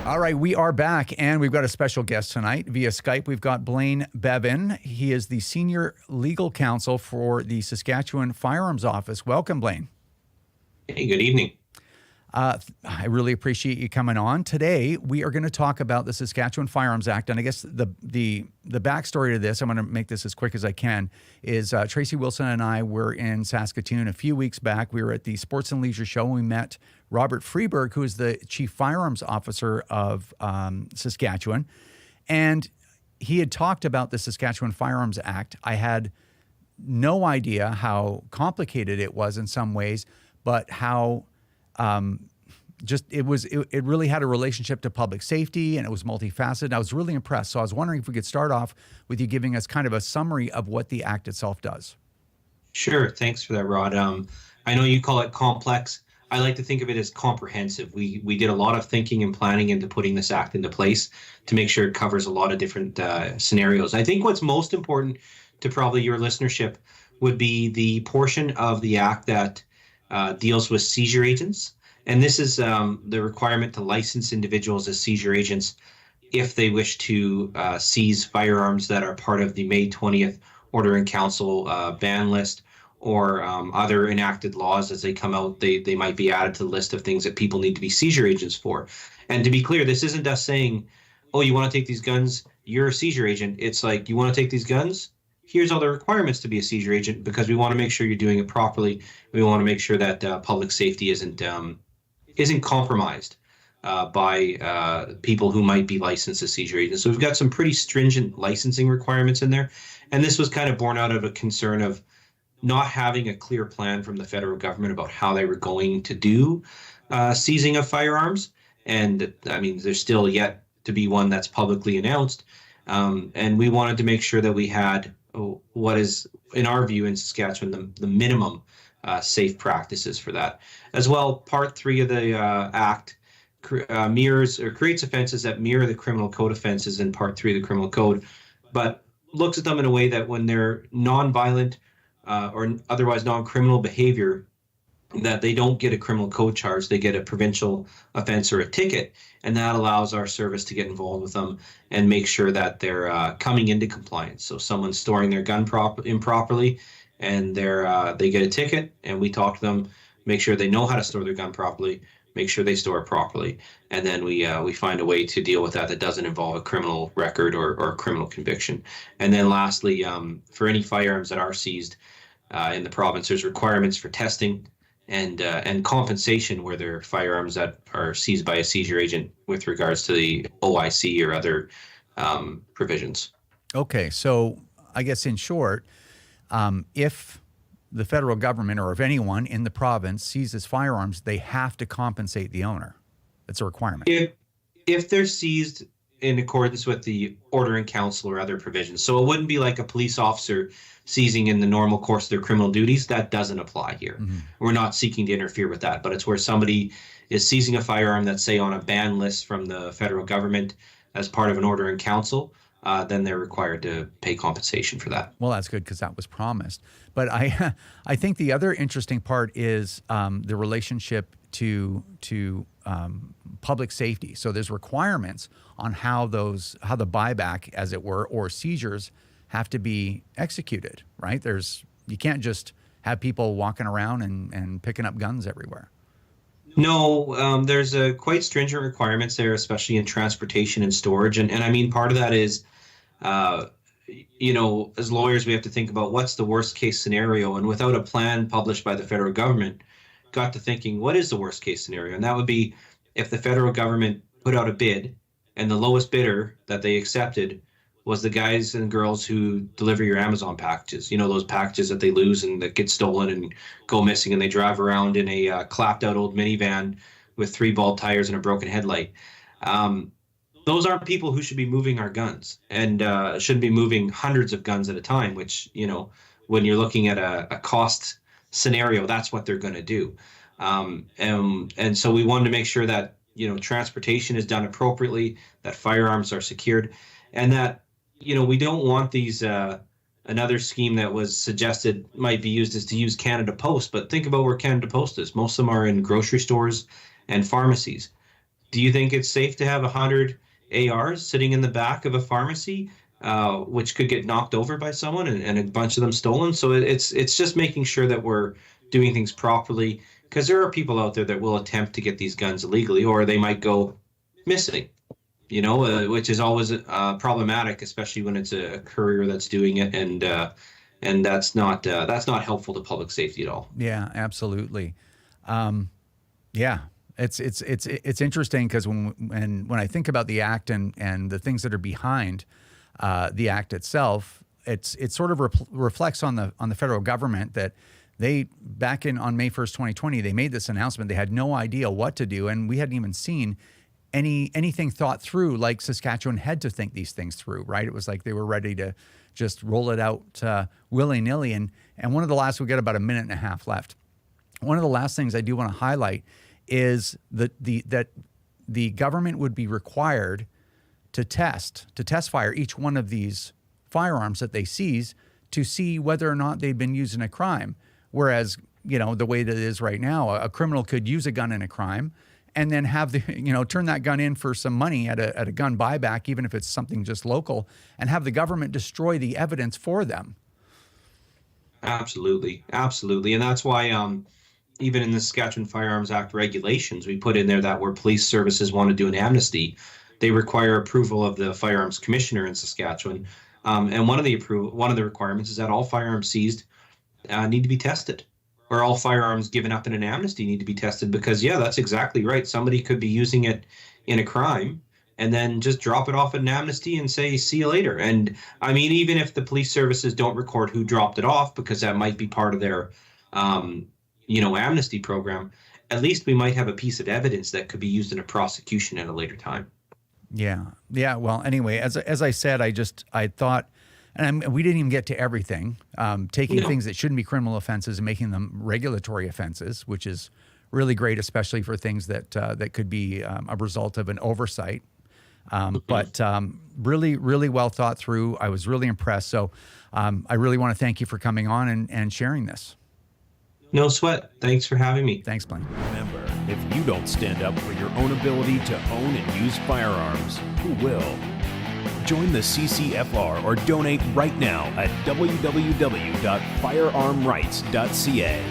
All right, we are back, and we've got a special guest tonight via Skype. We've got Blaine Beavin. He is the Senior Legal Counsel for the Saskatchewan Firearms Office. Welcome, Blaine. Hey, good evening. I really appreciate you coming on. Today, we are going to talk about the Saskatchewan Firearms Act, and I guess the backstory to this, I'm going to make this as quick as I can, is Tracy Wilson and I were in Saskatoon a few weeks back. We were at the Sports and Leisure Show, and we met Robert Freeberg, who is the Chief Firearms Officer of Saskatchewan, and he had talked about the Saskatchewan Firearms Act. I had no idea how complicated it was in some ways, but how it really had a relationship to public safety, and it was multifaceted. I was really impressed. So I was wondering if we could start off with you giving us kind of a summary of what the Act itself does. Sure. Thanks for that, Rod. I know you call it complex. I like to think of it as comprehensive. We did a lot of thinking and planning into putting this Act into place to make sure it covers a lot of different scenarios. I think what's most important to probably your listenership would be the portion of the Act that deals with seizure agents. And this is the requirement to license individuals as seizure agents if they wish to seize firearms that are part of the May 20th Order in Council ban list, or other enacted laws as they come out. They might be added to the list of things that people need to be seizure agents for. And to be clear, this isn't us saying, oh, you want to take these guns, you're a seizure agent. It's like, you want to take these guns? Here's all the requirements to be a seizure agent, because we want to make sure you're doing it properly. We want to make sure that public safety isn't compromised by people who might be licensed as seizure agents. So we've got some pretty stringent licensing requirements in there. And this was kind of born out of a concern of not having a clear plan from the federal government about how they were going to do seizing of firearms. And I mean, there's still yet to be one that's publicly announced. And we wanted to make sure that we had what is, in our view in Saskatchewan, the minimum safe practices for that. As well, Part 3 of the Act mirrors or creates offenses that mirror the criminal code offenses in Part 3 of the criminal code, but looks at them in a way that when they're non-violent or otherwise non-criminal behavior, that they don't get a criminal code charge, they get a provincial offense or a ticket, and that allows our service to get involved with them and make sure that they're coming into compliance. So someone's storing their gun improperly, and they get a ticket, and we talk to them, make sure they know how to store their gun properly, make sure they store it properly, and then we find a way to deal with that doesn't involve a criminal record or a criminal conviction. And then lastly, for any firearms that are seized in the province, there's requirements for testing and compensation where there are firearms that are seized by a seizure agent with regards to the OIC or other provisions. Okay, so I guess in short, if the federal government or if anyone in the province seizes firearms, they have to compensate the owner. It's a requirement. If they're seized in accordance with the Order in Council or other provisions. So it wouldn't be like a police officer seizing in the normal course of their criminal duties. That doesn't apply here. Mm-hmm. We're not seeking to interfere with that, but it's where somebody is seizing a firearm that's, say, on a ban list from the federal government as part of an Order in Council. Then they're required to pay compensation for that. Well, that's good because that was promised. But I think the other interesting part is the relationship to public safety. So there's requirements on how the buyback, as it were, or seizures have to be executed, right? You can't just have people walking around and picking up guns everywhere. No, there's quite stringent requirements there, especially in transportation and storage. And I mean, part of that is, as lawyers, we have to think about what's the worst case scenario. And without a plan published by the federal government, got to thinking, what is the worst case scenario? And that would be if the federal government put out a bid and the lowest bidder that they accepted was the guys and girls who deliver your Amazon packages, those packages that they lose and that get stolen and go missing, and they drive around in a clapped out old minivan with 3 bald tires and a broken headlight. Those aren't people who should be moving our guns, and shouldn't be moving hundreds of guns at a time, which, when you're looking at a cost scenario, that's what they're going to do. And so we wanted to make sure that, transportation is done appropriately, that firearms are secured, and that, we don't want these, another scheme that was suggested might be used is to use Canada Post, but think about where Canada Post is. Most of them are in grocery stores and pharmacies. Do you think it's safe to have 100 ARs sitting in the back of a pharmacy, which could get knocked over by someone and a bunch of them stolen? So it's just making sure that we're doing things properly, because there are people out there that will attempt to get these guns illegally, or they might go missing, which is always problematic, especially when it's a courier that's doing it, and that's not helpful to public safety at all. Yeah, absolutely. Yeah, it's interesting because when I think about the act and the things that are behind the act itself, it sort of reflects on the federal government that they on May 1st, 2020, they made this announcement. They had no idea what to do, and we hadn't even seen anything thought through like Saskatchewan had to think these things through, right? It was like they were ready to just roll it out willy-nilly. And one of the last, we've got about a minute and a half left. One of the last things I do want to highlight is that the government would be required to test fire each one of these firearms that they seize to see whether or not they've been used in a crime. Whereas, the way that it is right now, a criminal could use a gun in a crime and then have turn that gun in for some money at a gun buyback, even if it's something just local, and have the government destroy the evidence for them. Absolutely. And that's why even in the Saskatchewan Firearms Act regulations, we put in there that where police services want to do an amnesty, they require approval of the firearms commissioner in Saskatchewan. And one of the requirements is that all firearms seized need to be tested, or all firearms given up in an amnesty need to be tested, because that's exactly right. Somebody could be using it in a crime and then just drop it off at an amnesty and say, see you later. And I mean, even if the police services don't record who dropped it off, because that might be part of their, amnesty program, at least we might have a piece of evidence that could be used in a prosecution at a later time. Yeah. Well, anyway, as I said, I thought, and we didn't even get to everything, taking things that shouldn't be criminal offenses and making them regulatory offenses, which is really great, especially for things that could be a result of an oversight. But really, really well thought through. I was really impressed. So I really want to thank you for coming on and sharing this. No sweat. Thanks for having me. Thanks, Blaine. Remember, if you don't stand up for your own ability to own and use firearms, who will? Join the CCFR or donate right now at www.firearmrights.ca.